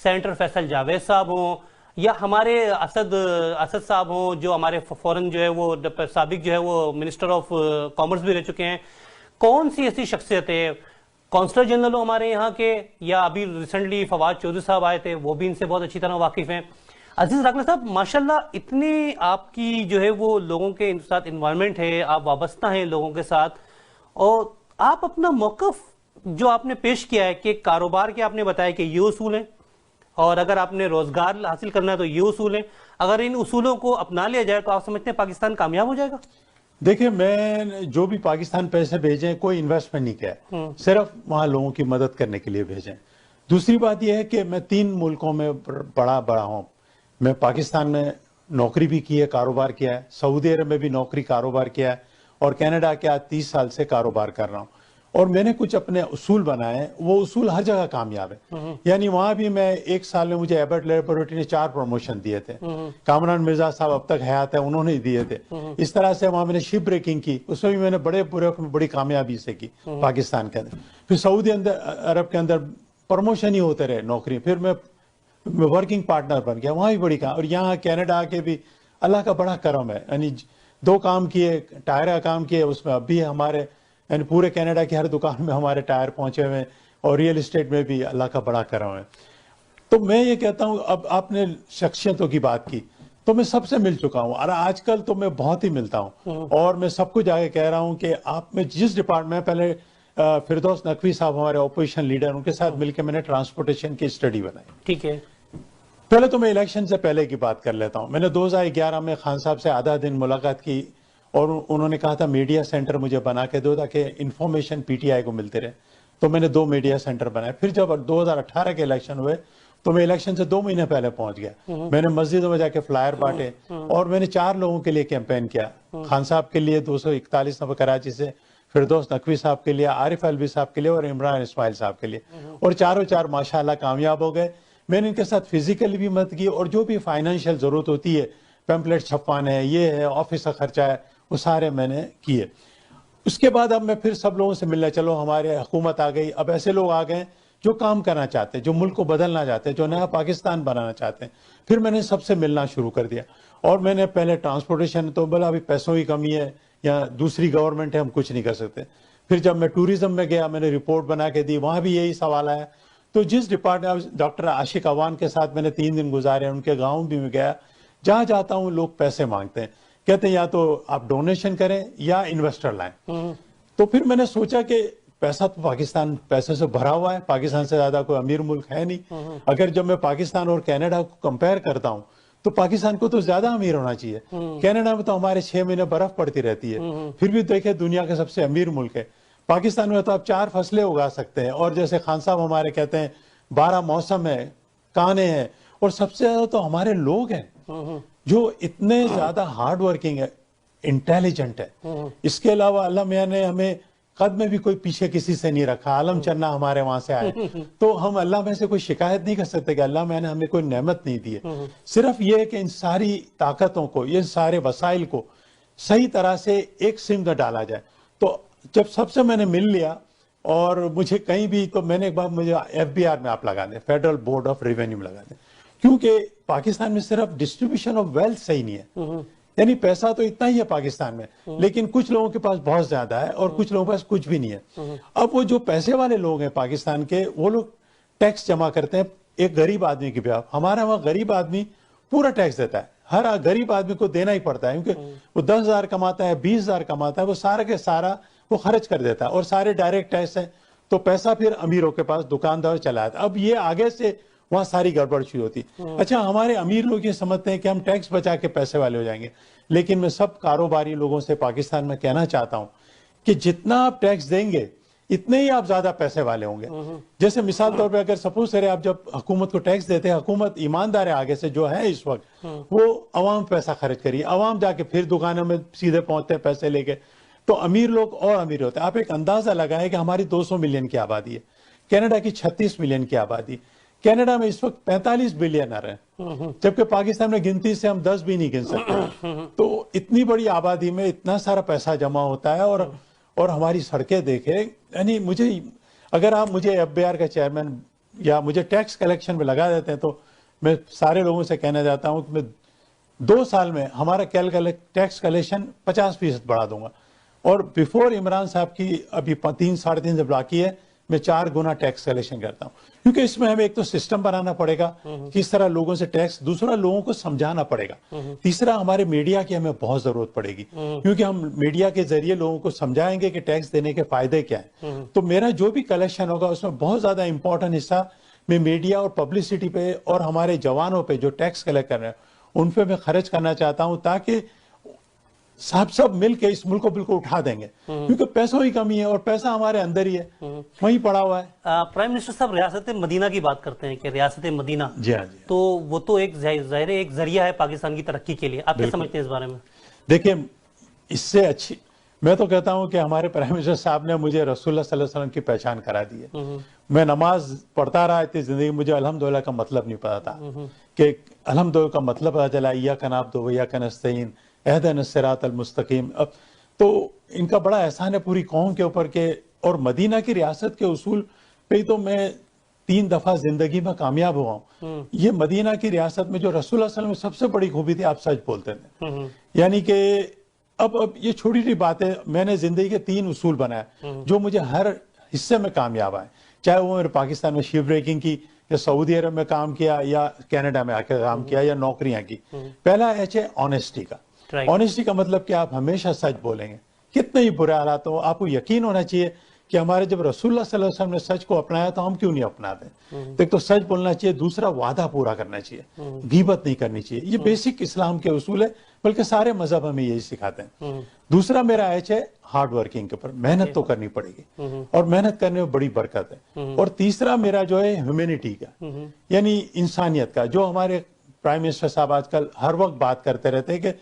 Senator Faisal Javed صاحب ہوں یا ہمارے اسد صاحب ہوں جو ہمارے فوراً جو ہے وہ سابق جو ہے وہ منسٹر آف کامرس بھی رہ چکے ہیں، کون سی ایسی شخصیت ہے، کونسلر جنرل ہمارے یہاں کے، یا ابھی ریسنٹلی فواد چودھری صاحب آئے تھے وہ بھی ان سے بہت اچھی طرح واقف ہیں؟ عزیز راکھنا صاحب، ماشاءاللہ اتنی آپ کی جو ہے وہ لوگوں کے ساتھ انوائرمنٹ ہے، آپ وابستہ ہیں لوگوں کے ساتھ، اور آپ اپنا موقف جو آپ نے پیش کیا ہے کہ کاروبار کے آپ نے بتایا کہ یہ اصول ہیں، اور اگر آپ نے روزگار حاصل کرنا ہے تو یہ اصول ہیں، اگر ان اصولوں کو اپنا لیا جائے تو آپ سمجھتے ہیں پاکستان کامیاب ہو جائے گا؟ دیکھیں، میں جو بھی پاکستان پیسے بھیجیں کوئی انویسٹمنٹ نہیں کیا، صرف وہاں لوگوں کی مدد کرنے کے لیے بھیجیں۔ دوسری بات یہ ہے کہ میں 3 ملکوں میں بڑا ہوں۔ میں پاکستان میں نوکری بھی کی ہے، کاروبار کیا ہے، سعودی عرب میں بھی نوکری کاروبار کیا ہے، اور کینیڈا کے 30 سال سے کاروبار کر رہا ہوں۔ اور میں نے کچھ اپنے اصول بنائے ہیں، وہ اصول ہر جگہ کامیاب ہے۔ یعنی وہاں بھی میں 1 سال میں مجھے ایبٹ لیبارٹری نے 4 پروموشن دیے تھے، کامران مرزا صاحب اب تک حیات ہے، انہوں نے دیے تھے۔ اس طرح سے وہاں میں نے شپ بریکنگ کی، اس میں بھی میں نے بڑی کامیابی سے کی پاکستان کے اندر۔ پھر سعودی عرب کے اندر پروموشن ہی ہوتے رہے نوکری، پھر میں ورکنگ پارٹنر بن گیا، وہاں بھی بڑی کام، اور یہاں کینیڈا کے بھی اللہ کا بڑا کرم ہے۔ یعنی 2 کام کیے، ٹائر کا کام کیے، اس میں اب بھی ہمارے یعنی پورے کینیڈا کی ہر دکان میں ہمارے ٹائر پہنچے ہوئے ہیں، اور ریئل اسٹیٹ میں بھی اللہ کا بڑا کرم ہے۔ تو میں یہ کہتا ہوں، اب آپ نے شخصیتوں کی بات کی تو میں سب سے مل چکا ہوں، اور آج کل تو میں بہت ہی ملتا ہوں، اور میں سب کو جا کے کہہ رہا ہوں کہ آپ میں جس ڈپارٹمنٹ، پہلے فردوس نقوی صاحب ہمارے اپوزیشن لیڈر، ان کے ساتھ مل کے میں نے ٹرانسپورٹیشن کی اسٹڈی بنائی۔ ٹھیک ہے، پہلے تو میں الیکشن سے پہلے کی بات کر لیتا ہوں۔ میں نے 2011 میں خان صاحب سے آدھا دن ملاقات کی، اور انہوں نے کہا تھا میڈیا سینٹر مجھے بنا کے دو تاکہ انفارمیشن پی ٹی آئی کو ملتے رہے، تو میں نے 2 میڈیا سینٹر بنائے۔ پھر جب 2018 کے الیکشن ہوئے تو میں الیکشن سے 2 مہینے پہلے پہنچ گیا، میں نے مسجدوں میں جا کے فلائر بانٹے، اور میں نے 4 لوگوں کے لیے کیمپین کیا۔ خان صاحب کے لیے 241 نمبر کراچی سے، فردوس نقوی صاحب کے لیے، عارف الوی صاحب کے لیے، اور عمران اسماعیل صاحب کے لیے، اور چاروں 4 ماشاءاللہ کامیاب ہو گئے۔ میں نے ان کے ساتھ فزیکلی بھی مدد کی، اور جو بھی فائنینشیل ضرورت ہوتی ہے، پیمپلیٹ چھپوانے ہے، یہ ہے، آفس کا خرچہ ہے، وہ سارے میں نے کیے۔ اس کے بعد اب میں پھر سب لوگوں سے ملنا، چلو ہمارے حکومت آ گئی، اب ایسے لوگ آ گئے جو کام کرنا چاہتے ہیں، جو ملک کو بدلنا چاہتے ہیں، جو نیا پاکستان بنانا چاہتے ہیں۔ پھر میں نے سب سے ملنا شروع کر دیا، اور میں نے پہلے ٹرانسپورٹیشن تو بولا ابھی پیسوں کی کمی ہے، یا دوسری گورنمنٹ ہے، ہم کچھ نہیں کر سکتے۔ پھر جب میں ٹوریزم میں گیا، میں نے رپورٹ بنا کے دی، وہاں بھی یہی سوال آیا۔ تو جس ڈپارٹمنٹ، ڈاکٹر عاشق عوان کے ساتھ میں نے 3 دن گزارے، ان کے گاؤں بھی میں گیا، جہاں جاتا ہوں لوگ پیسے مانگتے ہیں، کہتے ہیں یا تو آپ ڈونیشن کریں یا انویسٹر لائیں۔ تو پھر میں نے سوچا کہ پیسہ تو پاکستان پیسے سے بھرا ہوا ہے، پاکستان سے زیادہ کوئی امیر ملک ہے نہیں۔ اگر جب میں پاکستان اور کینیڈا کو کمپیئر کرتا ہوں تو پاکستان کو تو زیادہ امیر ہونا چاہیے۔ کینیڈا میں تو ہمارے 6 مہینے برف پڑتی رہتی ہے، پھر بھی دیکھیں دنیا کا سب سے امیر ملک ہے۔ پاکستان میں تو آپ 4 فصلیں اگا سکتے ہیں، اور جیسے خان صاحب ہمارے کہتے ہیں 12 موسم ہے، کانے ہیں، اور سب سے زیادہ تو ہمارے لوگ ہیں جو اتنے زیادہ ہارڈ ورکنگ ہے، انٹیلیجنٹ ہے۔ اس کے علاوہ اللہ میاں نے ہمیں قد میں بھی کوئی پیچھے کسی سے نہیں رکھا، عالم چنا ہمارے وہاں سے آئے، تو ہم اللہ میں سے کوئی شکایت نہیں کر سکتے کہ اللہ میں نے ہمیں کوئی نعمت نہیں دی ہے۔ صرف یہ ہے کہ ان ساری طاقتوں کو، یہ سارے وسائل کو صحیح طرح سے ایک سمت میں ڈالا جائے۔ تو جب سب سے میں نے مل لیا، اور مجھے کہیں بھی، تو میں نے ایک بار مجھے FBR میں آپ لگا دیں، فیڈرل بورڈ آف ریونیو میں لگا دیں، کیونکہ پاکستان میں صرف ڈسٹریبیوشن آف ویلتھ صحیح نہیں ہے۔ یعنی پیسہ تو اتنا ہی ہے پاکستان میں، لیکن کچھ لوگوں کے پاس بہت زیادہ ہے، اور کچھ لوگوں کے پاس کچھ بھی نہیں ہے۔ اب وہ جو پیسے والے لوگ ہیں پاکستان کے، وہ لوگ ٹیکس جمع کرتے ہیں ایک غریب آدمی کی بیاہ۔ ہمارا وہاں غریب آدمی پورا ٹیکس دیتا ہے، ہر غریب آدمی کو دینا ہی پڑتا ہے، کیونکہ وہ 10,000 کماتا ہے، 20,000 کماتا ہے، وہ سارا کے سارا وہ خرچ کر دیتا ہے، اور سارے ڈائریکٹ ٹیکس ہیں، تو پیسہ پھر امیروں کے پاس، دکاندار چلا جاتا ہے۔ اب یہ آگے سے وہاں ساری گڑبڑ شروع ہوتی۔ اچھا، ہمارے امیر لوگ یہ سمجھتے ہیں کہ ہم ٹیکس بچا کے پیسے والے ہو جائیں گے، لیکن میں سب کاروباری لوگوں سے پاکستان میں کہنا چاہتا ہوں کہ جتنا آپ ٹیکس دیں گے اتنے ہی آپ زیادہ پیسے والے ہوں گے۔ جیسے مثال طور پہ اگر سپوز کریں آپ جب حکومت کو ٹیکس دیتے ہیں، حکومت ایماندار ہے آگے سے جو ہے اس وقت، وہ عوام پیسہ خرچ کریے، عوام جا کے پھر دکانوں میں سیدھے پہنچتے ہیں پیسے لے کے، تو امیر لوگ اور امیر ہوتے ہیں۔ آپ ایک اندازہ لگائیں کہ ہماری 200 ملین کی آبادی ہے، کینیڈا کی 36 ملین کی آبادی، کینیڈا میں اس وقت 45 بلینر ہیں، جبکہ پاکستان میں گنتی سے ہم 10 بھی نہیں گن سکتے۔ تو اتنی بڑی آبادی میں اتنا سارا پیسہ جمع ہوتا ہے، اور ہماری سڑکیں دیکھیں، یعنی اگر آپ مجھے FBR کا چیئرمین یا مجھے ٹیکس کلیکشن میں لگا دیتے ہیں تو میں سارے لوگوں سے کہنا چاہتا ہوں کہ میں 2 سال میں ہمارا ٹیکس کلیکشن 50% بڑھا دوں گا. اور بیفور عمران صاحب کی ابھی 3-3.5 سے باقی ہے, میں 4 گنا ٹیکس کلیکشن کرتا ہوں. کیونکہ اس میں ہمیں ایک تو سسٹم بنانا پڑے گا, کس طرح لوگوں سے ٹیکس, دوسرا لوگوں کو سمجھانا پڑے گا, تیسرا ہمارے میڈیا کی ہمیں بہت ضرورت پڑے گی, کیونکہ ہم میڈیا کے ذریعے لوگوں کو سمجھائیں گے کہ ٹیکس دینے کے فائدے کیا ہیں. تو میرا جو بھی کلیکشن ہوگا اس میں بہت زیادہ امپورٹنٹ حصہ میں میڈیا اور پبلسٹی پہ اور ہمارے جوانوں پہ جو ٹیکس کلیکٹ کر رہے ہیں ان پہ میں خرچ کرنا چاہتا ہوں, تاکہ سب مل کے اس ملک کو بالکل اٹھا دیں گے. کیونکہ پیسوں کی کمی ہے اور پیسہ ہمارے اندر ہی ہے, وہیں پڑا ہوا ہے. پرائم منسٹر صاحب ریاست مدینہ کی بات کرتے ہیں کہ ریاست مدینہ, جی ہاں, جی تو وہ تو ایک ظاہر ایک ذریعہ ہے پاکستان کی ترقی کے لیے. آپ کیا سمجھتے ہیں اس بارے میں؟ دیکھیں, اس سے اچھی میں تو کہتا ہوں کہ ہمارے پرائم منسٹر صاحب نے مجھے رسول اللہ صلی اللہ علیہ وسلم کی پہچان کرا دی ہے. میں نماز پڑھتا رہا اتنی زندگی, مجھے الحمدللہ کا مطلب نہیں پتا تھا کہ الحمدللہ کا مطلب پتا چلا ایاک نعبد و ایاک نستعین اہدنا الصراط المستقیم. اب تو ان کا بڑا احسان ہے پوری قوم کے اوپر کے, اور مدینہ کی ریاست کے اصول پہ تو میں 3 دفعہ زندگی میں کامیاب ہوا ہوں. یہ مدینہ کی ریاست میں جو رسول اللہ صلی اللہ علیہ وسلم میں سب سے بڑی خوبی تھی, آپ سچ بولتے تھے. یعنی کہ اب یہ چھوٹی سی بات ہے, میں نے زندگی کے 3 اصول بنائے جو مجھے ہر حصے میں کامیاب آئے, چاہے وہ میرے پاکستان میں شیپ بریکنگ کی, یا سعودی عرب میں کام کیا, یا کینیڈا میں آ کے کام کیا, یا نوکریاں کی. پہلا ایچ ہے آنیسٹی کا. آنیسٹی کا مطلب کہ آپ ہمیشہ سچ بولیں گے, کتنے ہی برے حالات ہوں. آپ کو یقین ہونا چاہیے کہ ہمارے جب رسول اللہ صلی اللہ علیہ وسلم نے سچ کو اپنایا تو ہم کیوں نہیں اپناتے. ایک تو سچ بولنا چاہیے, دوسرا وعدہ پورا کرنا چاہیے, غیبت نہیں کرنی چاہیے. یہ بیسک اسلام کے اصول ہے, بلکہ سارے مذہب ہمیں یہی سکھاتے ہیں. دوسرا میرا ایچ ہے ہارڈ ورکنگ کے اوپر, محنت تو کرنی پڑے گی اور محنت کرنے میں بڑی برکت ہے. اور تیسرا میرا جو ہے ہیومینٹی کا, یعنی انسانیت کا, جو ہمارے پرائم منسٹر صاحب آج کل ہر وقت بات کرتے رہتے ہیں کہ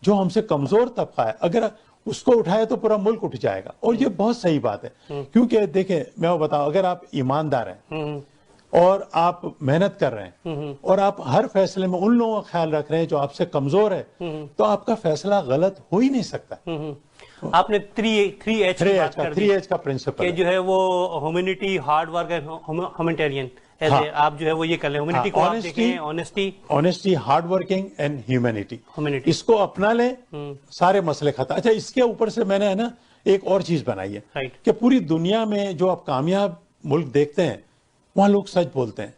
جو ہم سے کمزور طبقہ ہے اگر اس کو اٹھائے تو پورا ملک اٹھ جائے گا. اور یہ بہت صحیح بات ہے, کیونکہ دیکھیں میں وہ بتاؤں, اگر آپ ایماندار ہیں اور آپ محنت کر رہے ہیں اور آپ ہر فیصلے میں ان لوگوں کا خیال رکھ رہے ہیں جو آپ سے کمزور ہے, تو آپ کا فیصلہ غلط ہو ہی نہیں سکتا. آپ نے 3 H کا پرنسپل کہ جو ہے وہ ہیومینٹی, ہارڈ ورک, ہیومینٹیرین. آپ جو ہے وہ یہ کر لیں, ہیومینٹی کو آپ دیکھیں, honesty, hard working and humanity, اس کو اپنا لیں, سارے مسئلے ختم. اچھا, اس کے اوپر سے میں نے نا ایک اور چیز بنائی ہے کہ پوری دنیا میں جو آپ کامیاب ملک دیکھتے ہیں وہاں لوگ سچ بولتے ہیں,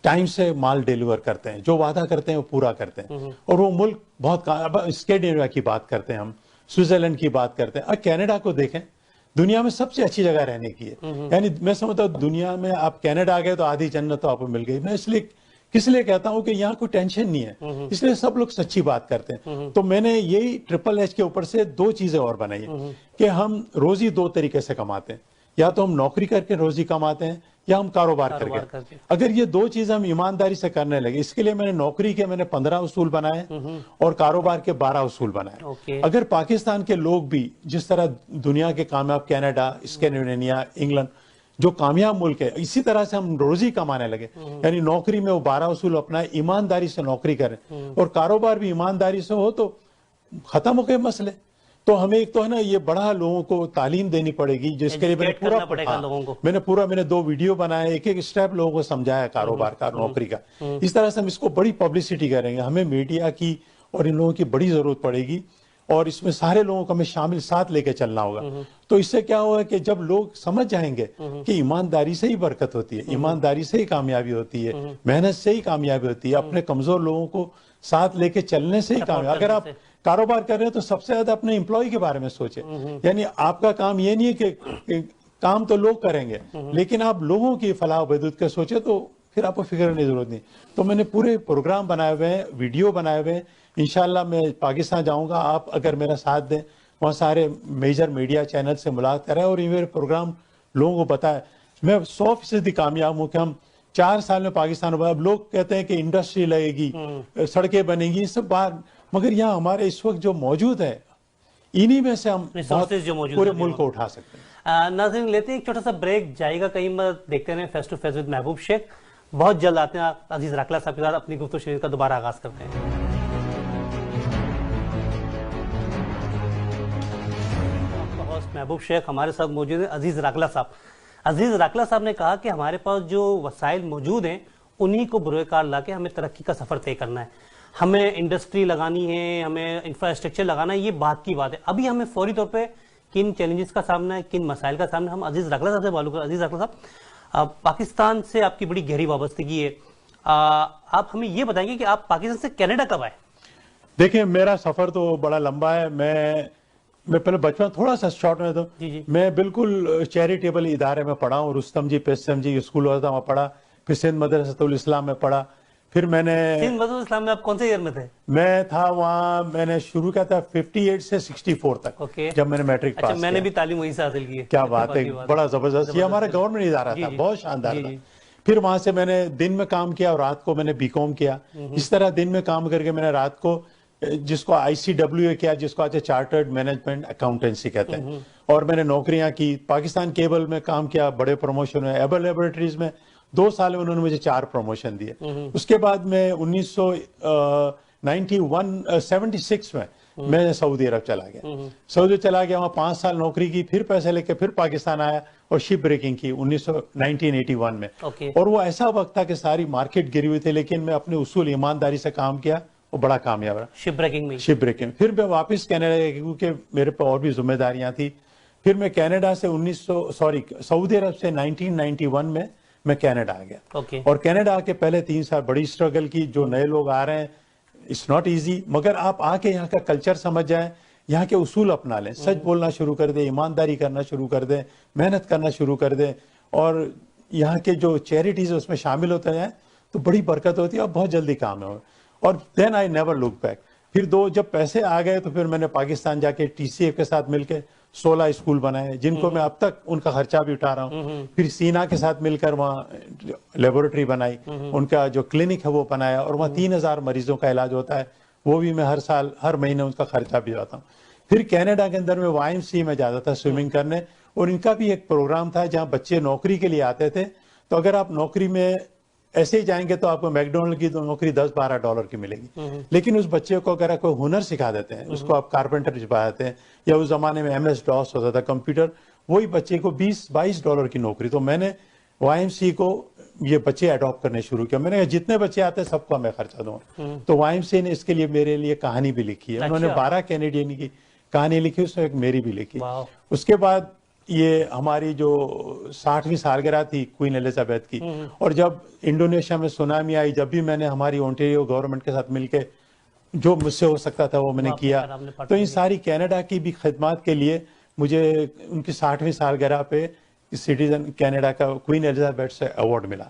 ٹائم سے مال ڈیلیور کرتے ہیں, جو وعدہ کرتے ہیں وہ پورا کرتے ہیں. اور وہ ملک بہت اسکینڈینیویا کی بات کرتے ہیں, ہم سوئٹزرلینڈ کی بات کرتے ہیں, اور کینیڈا کو دیکھیں, دنیا میں سب سے اچھی جگہ رہنے کی ہے. یعنی میں سمجھتا ہوں دنیا میں آپ کینیڈا آ گئے تو آدھی جنت تو آپ کو مل گئی. میں اس لیے کس لیے کہتا ہوں کہ یہاں کوئی ٹینشن نہیں ہے, اس لیے سب لوگ سچی بات کرتے ہیں. تو میں نے یہی ٹرپل ایچ کے اوپر سے 2 چیزیں اور بنائی ہیں کہ ہم روزی 2 طریقے سے کماتے ہیں, یا تو ہم نوکری کر کے روزی کماتے ہیں یا ہم کاروبار کر کے. اگر یہ 2 چیزیں ہم ایمانداری سے کرنے لگے, اس کے لیے میں نے نوکری کے 15 اصول بنائے اور کاروبار کے 12 اصول بنائے. اگر پاکستان کے لوگ بھی جس طرح دنیا کے کامیاب کینیڈا, اسکینڈینیویا, انگلینڈ جو کامیاب ملک ہے, اسی طرح سے ہم روزی کمانے لگے, یعنی نوکری میں وہ 12 اصول اپنائے, ایمانداری سے نوکری کریں اور کاروبار بھی ایمانداری سے ہو تو ختم ہو گئے مسئلے. تو ہمیں ایک تو ہے نا یہ بڑا لوگوں کو تعلیم دینی پڑے گی, جس کے لیے میں نے 2 ویڈیو بنائے, ایک اسٹیپ لوگوں کو سمجھایا کاروبار کا, نوکری کا. اس طرح سے ہم اس کو بڑی پبلسٹی کریں گے. ہمیں میڈیا کی اور ان لوگوں کی بڑی ضرورت پڑے گی, اور اس میں سارے لوگوں کو ہمیں شامل ساتھ لے کے چلنا ہوگا. تو اس سے کیا ہوگا کہ جب لوگ سمجھ جائیں گے کہ ایمانداری سے ہی برکت ہوتی ہے, ایمانداری سے ہی کامیابی ہوتی ہے, محنت سے ہی کامیابی ہوتی ہے, اپنے کمزور لوگوں کو ساتھ لے کے چلنے سے ہی کامیابی. اگر آپ کاروبار کر رہے ہیں تو سب سے زیادہ اپنے امپلائی کے بارے میں سوچیں. یعنی آپ کا کام یہ نہیں ہے کہ کام تو لوگ کریں گے, لیکن آپ لوگوں کی فلاح و بہبود کے سوچیں تو پھر آپ کو فکر کرنے کی ضرورت نہیں. تو میں نے پورے پروگرام بنائے ہوئے ہیں, ویڈیو بنائے ہوئے ہیں. انشاءاللہ میں پاکستان جاؤں گا, آپ اگر میرا ساتھ دیں, وہاں سارے میجر میڈیا چینل سے ملاقات کریں اور یہ میرے پروگرام لوگوں کو بتائیں. میں 100% کامیاب ہوں کہ ہم 4 سال میں پاکستان ہوا. اب لوگ کہتے ہیں کہ انڈسٹری لگے گی, سڑکیں بنے گی, یہ سب بات, مگر یہاں ہمارے اس وقت جو موجود ہے انہی میں سے ہم پورے ملک کو اٹھا سکتے ہیں. ناظرین لیتے ہیں ایک چھوٹا سا بریک, جائے گا کہیں مت, دیکھتے رہیں فیس ٹو فیس ود محبوب شیخ. بہت جلد آتے ہیں عزیز راکلہ صاحب کے ساتھ اپنی گفتگو شریف کا دوبارہ آغاز کرتے ہیں. محبوب شیخ ہمارے ساتھ موجود ہیں, عزیز راکلہ صاحب. عزیز راکلا صاحب نے کہا کہ ہمارے پاس جو وسائل موجود ہیں انہی کو بروئے کار لا کے ہمیں ترقی کا سفر طے کرنا ہے، ہمیں انڈسٹری لگانی ہے، ہمیں انفراسٹرکچر لگانا ہے، یہ بات کی بات ہے۔ ابھی ہمیں فوری طور پہ کن چیلنجز کا سامنا ہے، کن مسائل کا سامنا ہے، ہم عزیز راکلا صاحب سے معلوم کریں۔ عزیز راکلا صاحب، پاکستان سے آپ کی بڑی گہری وابستگی ہے، آپ ہمیں یہ بتائیں گے کہ آپ پاکستان سے کینیڈا کب آئے؟ دیکھیں میرا سفر تو بڑا لمبا ہے، میں پہلے بچپن تھوڑا سا شارٹ میں تو میں بالکل چیریٹیبل ادارے میں پڑھا ہوں، رستم جی پیسم جی اسکول ہوتا تھا وہاں پڑھا، پھر سندھ مدرسۃ الاسلام میں پڑھا، پھر میں نے سندھ مدرسۃ الاسلام میں آپ کون سے ایئر میں تھے؟ میں تھا وہاں، میں نے شروع کیا تھا 58 سے 64 تک، جب میں نے میٹرک پاس کیا۔ میں نے بھی تعلیم وہیں سے حاصل کی ہے۔ کیا بات ہے، بڑا زبردست، یہ ہمارا گورنمنٹ ادارہ تھا، بہت شاندار تھا۔ پھر وہاں سے میں نے دن میں کام کیا اور رات کو میں نے بی کام کیا، اس طرح دن میں کام کر کے میں نے رات کو جس کو ICWA کیا، جس کو آج چارٹرڈ مینجمنٹ اکاؤنٹنسی کہتے ہیں، اور میں نے نوکریاں کی، پاکستان کیبل میں کام کیا، بڑے پروموشن ہوئے، ایبل لیبورٹریز میں 2 سال میں انہوں نے مجھے 4 پروموشن دیے۔ اس کے بعد میں 76 میں سعودی عرب چلا گیا، سعودی چلا گیا، وہاں 5 سال نوکری کی، پھر پیسے لے کے پھر پاکستان آیا اور شپ بریکنگ کی 1981 میں، اور وہ ایسا وقت تھا کہ ساری مارکیٹ گری ہوئی تھی، لیکن میں اپنے اصول ایمانداری سے کام کیا، وہ بڑا کامیاب رہا شپ بریکنگ میں۔ پھر میں واپس کینیڈا گیا کیونکہ میرے پہ اور بھی ذمہ داریاں تھیں۔ پھر میں کینیڈا سے سعودی عرب سے 1991 میں کینیڈا آ گیا، اور کینیڈا آ کے پہلے 3 سال بڑی اسٹرگل کی۔ جو نئے لوگ آ رہے ہیں اٹس ناٹ ایزی، مگر آپ آ کے یہاں کا کلچر سمجھ جائیں، یہاں کے اصول اپنا لیں، سچ بولنا شروع کر دیں، ایمانداری کرنا شروع کر دیں، محنت کرنا شروع کر دیں، اور یہاں کے جو چیریٹیز اس میں شامل ہوتے ہیں تو بڑی برکت ہوتی ہے اور بہت جلدی کام ہے۔ اور دین آئی نیور لک بیک۔ پھر جب پیسے آ گئے تو پھر میں نے پاکستان جا کے TCF کے ساتھ مل کے 16 اسکول بنائے، جن کو میں اب تک ان کا خرچہ بھی اٹھا رہا ہوں۔ پھر سینا کے ساتھ مل کر وہاں لیبورٹری بنائی، ان کا جو کلینک ہے وہ بنایا، اور وہاں 3000 مریضوں کا علاج ہوتا ہے، وہ بھی میں ہر مہینے ان کا خرچہ بھی جاتا ہوں۔ پھر کینیڈا کے اندر میں YMCA میں جاتا تھا سوئمنگ کرنے، اور ان کا بھی ایک پروگرام تھا جہاں بچے نوکری کے لیے آتے تھے، تو اگر آپ نوکری میں ایسے ہی جائیں گے تو آپ کو میکڈونلڈ کی نوکری $10-12 کی ملے گی، لیکن اس بچے کو اگر آپ کوئی ہنر سکھا دیتے ہیں، اس کو آپ کارپینٹر سکھا دیتے ہیں، یا اس زمانے میں MS DOS ہوتا تھا کمپیوٹر، وہی بچے کو $20-22 کی نوکری۔ تو میں نے YMCA کو یہ بچے اڈاپٹ کرنے شروع کیا، میں نے جتنے بچے آتے ہیں سب کو میں خرچہ دوں، تو YMCA نے اس کے لیے میرے لیے کہانی بھی لکھی ہے، انہوں نے 12 کینیڈین کی کہانی لکھی، اس میں ایک میری بھی لکھی۔ اس کے بعد یہ ہماری جو 60ویں سالگرہ تھی کوئین ایلزابتھ کی، اور جب انڈونیشیا میں سونامی آئی، جب بھی میں نے ہماری اونٹیریو گورنمنٹ کے ساتھ مل کے جو مجھ سے ہو سکتا تھا وہ میں نے کیا، تو ان ساری کینیڈا کی بھی خدمات کے لیے مجھے ان کی 60ویں سالگرہ پہ سٹیزن کینیڈا کا کوئین ایلزابتھ سے ایوارڈ ملا۔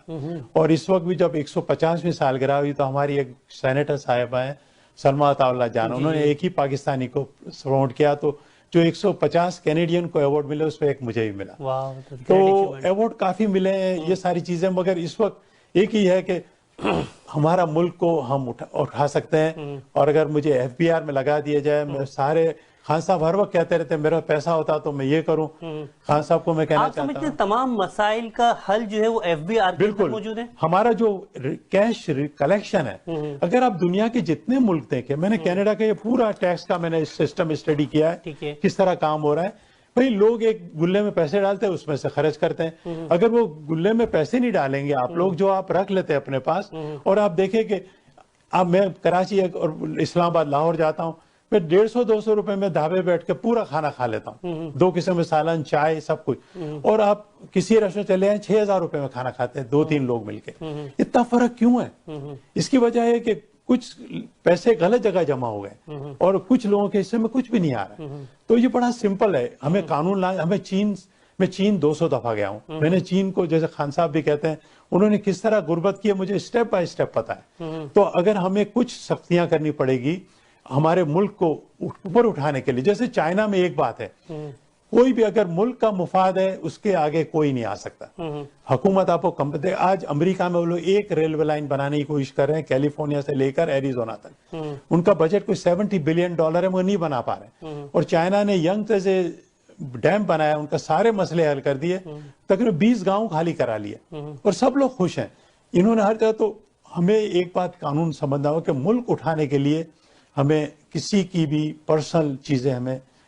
اور اس وقت بھی جب 150ویں سالگرہ ہوئی تو ہماری ایک سینیٹر صاحبہ ہیں سلمیٰ عطا اللہ جان، انہوں نے ایک ہی پاکستانی کو پروموٹ کیا، تو جو 150 کینیڈین کو ایوارڈ ملے اس میں ایک مجھے بھی ملا۔ تو ایوارڈ کافی ملے ہیں، یہ ساری چیزیں، مگر اس وقت ایک ہی ہے کہ ہمارا ملک کو ہم اٹھا سکتے ہیں، اور اگر مجھے FBR میں لگا دیا جائے، میں سارے خان صاحب ہر وقت کہتے رہتے ہیں میرا پیسہ ہوتا تو میں یہ کروں، خان صاحب کو میں کہنا چاہتا ہوں آپ سمجھتے تمام مسائل کا حل جو ہے وہ FBR کے اندر موجود ہے؟ ہمارا جو کیش کلیکشن ہے، اگر آپ دنیا کے جتنے ملک دیکھیں، میں نے کینیڈا کا یہ پورا ٹیکس کا میں نے سسٹم اسٹڈی کیا ہے، کس طرح کام ہو رہا ہے۔ بھئی لوگ ایک گلے میں پیسے ڈالتے ہیں، اس میں سے خرچ کرتے ہیں، اگر وہ گلے میں پیسے نہیں ڈالیں گے آپ لوگ، جو آپ رکھ لیتے ہیں اپنے پاس، اور آپ دیکھیں کہ اب میں کراچی اور اسلام آباد لاہور جاتا ہوں، میں 150-200 روپے میں ڈھابے بیٹھ کے پورا کھانا کھا لیتا ہوں، 2 قسم میں سالن، چائے، سب کچھ، اور آپ کسی ریسٹورینٹ چلے آئیں 6000 روپے میں کھانا کھاتے ہیں 2-3 لوگ مل کے۔ اتنا فرق کیوں ہے؟ اس کی وجہ ہے کہ کچھ پیسے غلط جگہ جمع ہو گئے، اور کچھ لوگوں کے حصے میں کچھ بھی نہیں آ رہا۔ تو یہ بڑا سمپل ہے، ہمیں قانون ہمیں میں چین 200 دفعہ گیا ہوں، میں نے چین کو، جیسے خان صاحب بھی کہتے ہیں، انہوں نے کس طرح غربت کی ہے مجھے سٹیپ بائی سٹیپ پتا ہے۔ تو اگر ہمیں کچھ سختیاں کرنی پڑے گی ہمارے ملک کو اوپر اٹھانے کے لیے، جیسے چائنا میں ایک بات ہے، کوئی بھی اگر ملک کا مفاد ہے اس کے آگے کوئی نہیں آ سکتا۔ حکومت آپ کو آج امریکہ میں وہ لوگ ایک ریلوے لائن بنانے کی کوشش کر رہے ہیں، کیلیفورنیا سے لے کر ایریزونا تک، ان کا بجٹ کوئی $70 بلین ہے، وہ نہیں بنا پا رہے، اور چائنا نے ینگ سے ڈیم بنایا، ان کا سارے مسئلے حل کر دیے، تقریباً 20 گاؤں خالی کرا لیے، اور سب لوگ خوش ہیں انہوں نے ہر جگہ۔ تو ہمیں ایک بات قانون سمجھنا ہو کہ ملک اٹھانے کے لیے ہمیں کسی کی بھی پرسنل چیزیں ہمیں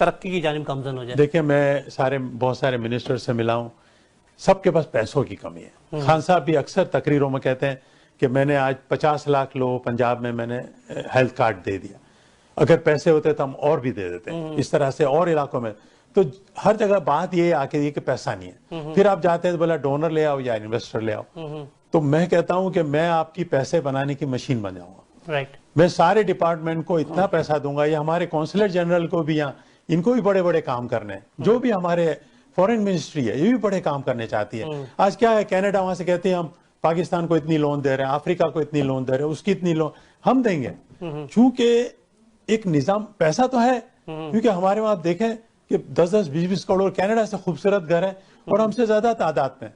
ترقی کی جانب گامزن ہو جائے؟ دیکھیں میں بہت سارے منسٹر سے ملا ہوں، سب کے پاس پیسوں کی کمی ہے. خان صاحب بھی اکثر تقریروں میں کہتے ہیں کہ میں نے آج 50 لاکھ لوگوں پنجاب میں نے ہیلتھ کارڈ دے دیا، اگر پیسے ہوتے تو ہم اور بھی دے دیتے. اس طرح سے اور علاقوں میں تو ہر جگہ بات یہ آ کے کہ پیسہ نہیں ہے. پھر آپ جاتے ہیں تو بولا ڈونر لے آؤ یا انویسٹر لے آؤ. تو میں کہتا ہوں کہ میں آپ کی پیسے بنانے کی مشین بن جاؤں گا. رائٹ. میں سارے ڈپارٹمنٹ کو اتنا پیسہ دوں گا، یا ہمارے کونسلر جنرل کو بھی، یہاں ان کو بھی بڑے بڑے کام کرنے ہیں. جو بھی ہمارے فورن منسٹری ہے یہ بھی بڑے کام کرنے چاہتی ہے. آج کیا ہے، کینیڈا وہاں سے کہتے ہیں ہم پاکستان کو اتنی لون دے رہے ہیں، افریقہ کو اتنی لون دے رہے ہیں، اس کی اتنی لون ہم دیں گے. چونکہ ایک نظام پیسہ تو ہے، کیونکہ ہمارے وہاں آپ دیکھیں کہ 10-10 20-20 کروڑ کینیڈا سے خوبصورت گھر ہیں اور ہم سے زیادہ تعداد میں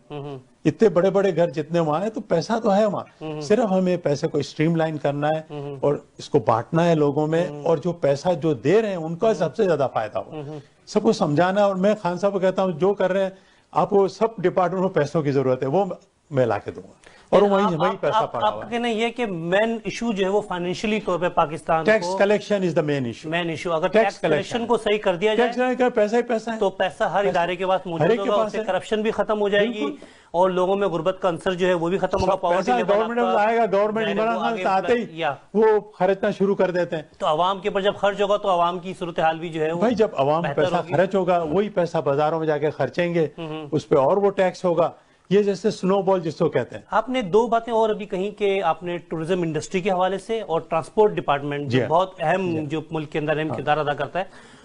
اتنے بڑے بڑے گھر جتنے وہاں ہیں. تو پیسہ تو ہے وہاں، صرف ہمیں پیسے کو اسٹریم لائن کرنا ہے اور اس کو بانٹنا ہے لوگوں میں، اور جو پیسہ جو دے رہے ہیں ان کا سب سے زیادہ فائدہ ہو. سب کو سمجھانا ہے. اور میں خان صاحب کو کہتا ہوں جو کر رہے ہیں آپ کو سب ڈپارٹمنٹ میں پیسوں کی ضرورت ہے، وہ میں لا کے دوں گا. اور وہیں پیسہ پڑا ہوا ہے. آپ کا کہنا یہ کہ مین ایشو جو ہے وہ فائنینشلی طور پہ Pakistan tax collection is the main issue. اگر ٹیکس کلیکشن کو صحیح کر دیا جائے پیسہ ہی پیسہ ہے تو پیسہ ہر ادارے کے پاس موجود ہوگا، اس سے کرپشن بھی ختم ہو جائے گی اور لوگوں میں غربت کا عنصر جو ہے وہ بھی ختم ہوگا. گورنمنٹ آئے گا، گورنمنٹ عمران خان سے آتے ہی وہ خرچنا شروع کر دیتے ہیں. تو عوام کے اوپر جب خرچ ہوگا تو عوام کی صورتحال بھی جو ہے بھائی جب عوام پیسہ خرچ ہوگا وہی پیسہ بازاروں میں جا کے خرچیں گے، اس پہ اور وہ ٹیکس ہوگا. یہ جیسے سنو بال جس کو کہتے ہیں. آپ نے دو باتیں اور ابھی کہیں کہ آپ نے ٹورزم انڈسٹری کے حوالے سے اور ٹرانسپورٹ ڈپارٹمنٹ جو بہت اہم جو ملک کے اندر اہم کردار ادا کرتا ہے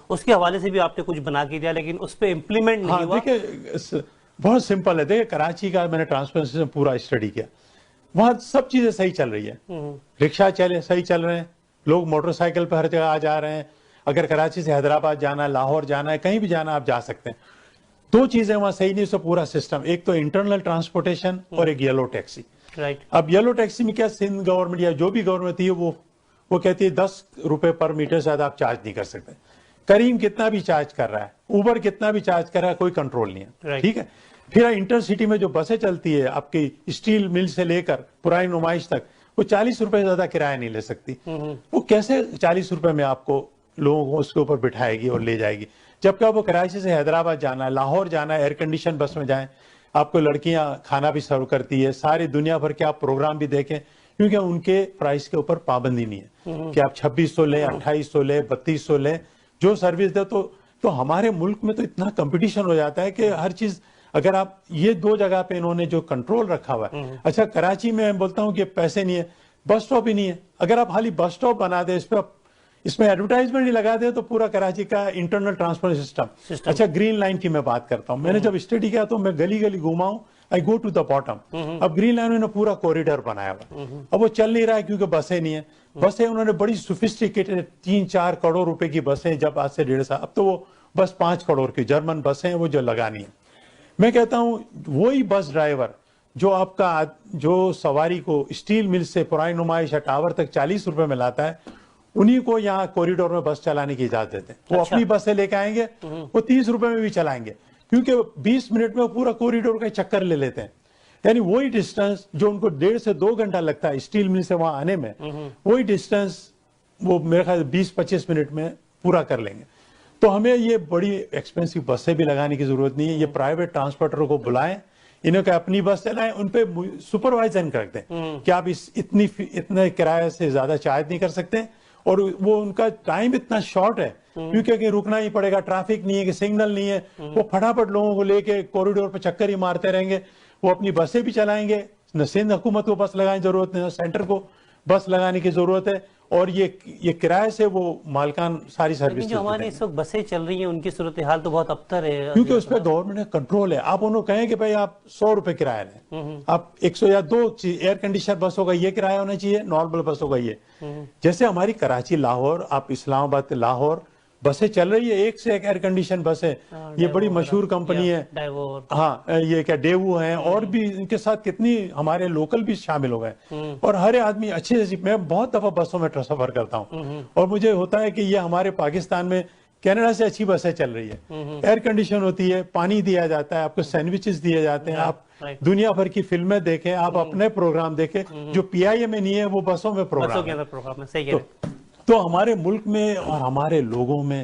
اس کے حوالے سے بھی آپ نے کچھ بنا کے دیا، لیکن اس پہ امپلیمنٹ نہیں ہوا. دیکھیں بہت سمپل ہے. دیکھیں کراچی کا میں نے ٹرانسپورٹ سسٹم پورا اسٹڈی کیا، وہاں سب چیزیں صحیح چل رہی ہے. رکشہ صحیح چل رہے ہیں، لوگ موٹر سائیکل پہ ہر جگہ آ جا رہے ہیں. اگر کراچی سے حیدرآباد جانا ہے، لاہور جانا ہے، کہیں بھی جانا آپ جا سکتے ہیں. دو چیزیں وہاں صحیح نہیں، اس پورا سسٹم، ایک تو انٹرنل ٹرانسپورٹیشن اور ایک یلو ٹیکسی. اب یلو ٹیکسی میں کیا سندھ گورنمنٹ یا جو بھی گورنمنٹ تھی وہ کہتی ہے 10 روپے پر میٹر سے زیادہ آپ چارج نہیں کر سکتے. کریم کتنا بھی چارج کر رہا ہے، اوبر کتنا بھی چارج کر رہا ہے، کوئی کنٹرول نہیں ہے. ٹھیک ہے. پھر انٹر سٹی میں جو بسیں چلتی ہے آپ کی اسٹیل مل سے لے کر پرانی نمائش تک، وہ 40 روپے سے زیادہ کرایہ نہیں لے سکتی. وہ کیسے 40 روپے میں آپ کو لوگوں کو اس کے اوپر بٹھائے گی اور لے جائے گی؟ جبکہ آپ کو کراچی سے حیدرآباد جانا ہے، لاہور جانا ہے، ایئر کنڈیشن بس میں جائیں. آپ کو لڑکیاں کھانا بھی سرو کرتی ہے، ساری دنیا بھر کے آپ پروگرام بھی دیکھیں، کیونکہ ان کے پرائس کے اوپر پابندی نہیں ہے کہ آپ 2600 لیں، 2800 لیں، 3200 لیں، جو سروس دے. تو ہمارے ملک میں تو اتنا کمپٹیشن ہو جاتا ہے کہ ہر چیز اگر آپ یہ دو جگہ پہ انہوں نے جو کنٹرول رکھا ہوا ہے. اچھا کراچی میں بولتا ہوں کہ پیسے نہیں ہے، بس سٹاپ ہی نہیں ہے. اگر آپ خالی بس سٹاپ بنا دیں، اس میں ایڈورٹائزمنٹ نہیں لگا دے تو پورا کراچی کا انٹرنل ٹرانسپورٹ سسٹم. اچھا گرین لائن کی میں بات کرتا ہوں. میں نے جب اسٹڈی کیا تو میں گلی گلی گھوما ہوں، آئی گو ٹو دا باٹم. اب گرین لائن نے پورا کوریڈور بنایا ہوا، اب وہ چل نہیں رہا ہے کیونکہ بسیں نہیں ہیں. بسیں انہوں نے بڑی سوفسٹیکیٹڈ 3-4 کروڑ روپے کی بسیں جب آج سے 1.5 سال، اب تو وہ بس 5 کروڑ کی جرمن بسیں وہ جو لگانی ہیں. میں کہتا ہوں وہی بس ڈرائیور جو آپ کا جو سواری کو اسٹیل مل سے پرانی نمائش ٹاور تک 40 روپے میں لاتا ہے، انہی کو یہاں کوریڈور میں بس چلانے کی اجازت دیتے ہیں. وہ اپنی بسیں لے کے آئیں گے، وہ 30 روپے میں بھی چلائیں گے، کیونکہ 20 منٹ میں پورا کوریڈور کا چکر لے لیتے ہیں. یعنی وہی ڈسٹنس جو ان کو 1.5 سے 2 گھنٹہ لگتا ہے اسٹیل مل سے وہاں آنے میں، وہی ڈسٹنس وہ میرے خیال 20-25 منٹ میں پورا کر لیں گے. تو ہمیں یہ بڑی ایکسپینسو بسیں بھی لگانے کی ضرورت نہیں ہے. یہ پرائیویٹ ٹرانسپورٹر کو بلائیں، انہوں کہ اپنی بس چلائیں، ان پہ سپروائزن کر دیں کہ آپ اتنے کرایہ سے زیادہ چارج نہیں کر سکتے. اور وہ ان کا ٹائم اتنا شارٹ ہے کیونکہ کہ رکنا ہی پڑے گا، ٹریفک نہیں ہے کہ سگنل نہیں ہے. وہ پھٹافٹ لوگوں کو لے کے کوریڈور پہ چکر ہی مارتے رہیں گے. وہ اپنی بسیں بھی چلائیں گے، نہ سندھ حکومت کو بس لگانے کی ضرورت نہیں، نہ سینٹر کو بس لگانے کی ضرورت ہے. اور یہ کرائے سے وہ مالکان ساری سروس. جو ہماری اس وقت بسیں چل رہی ہیں ان کی صورتحال تو بہت ابتر ہے، کیونکہ اس پہ گورنمنٹ کا کنٹرول ہے. آپ انہوں کہیں کہ بھائی آپ 100 روپے کرایہ لیں، آپ 100 یا 2 ایئر کنڈیشن بس ہوگا یہ کرایہ ہونا چاہیے، نارمل بس ہوگا یہ. جیسے ہماری کراچی لاہور، آپ اسلام آباد لاہور بسیں چل رہی ہے، ایک سے ایک ایئر کنڈیشن بس ہے. یہ بڑی مشہور کمپنی ہے. ہاں یہ کیا ڈیوو ہیں، اور بھی ان کے ساتھ کتنی ہمارے لوکل بھی شامل ہو گئے. اور ہر آدمی اچھے سے، میں بہت دفعہ بسوں میں سفر کرتا ہوں اور مجھے ہوتا ہے کہ یہ ہمارے پاکستان میں کینیڈا سے اچھی بسیں چل رہی ہے. ایئر کنڈیشن ہوتی ہے، پانی دیا جاتا ہے، آپ کو سینڈوچز دیے جاتے ہیں. آپ دنیا بھر کی فلمیں دیکھیں، آپ اپنے پروگرام دیکھیں جو PIA میں نہیں ہے وہ بسوں میں پروگرام ہے. تو ہمارے ملک میں اور ہمارے لوگوں میں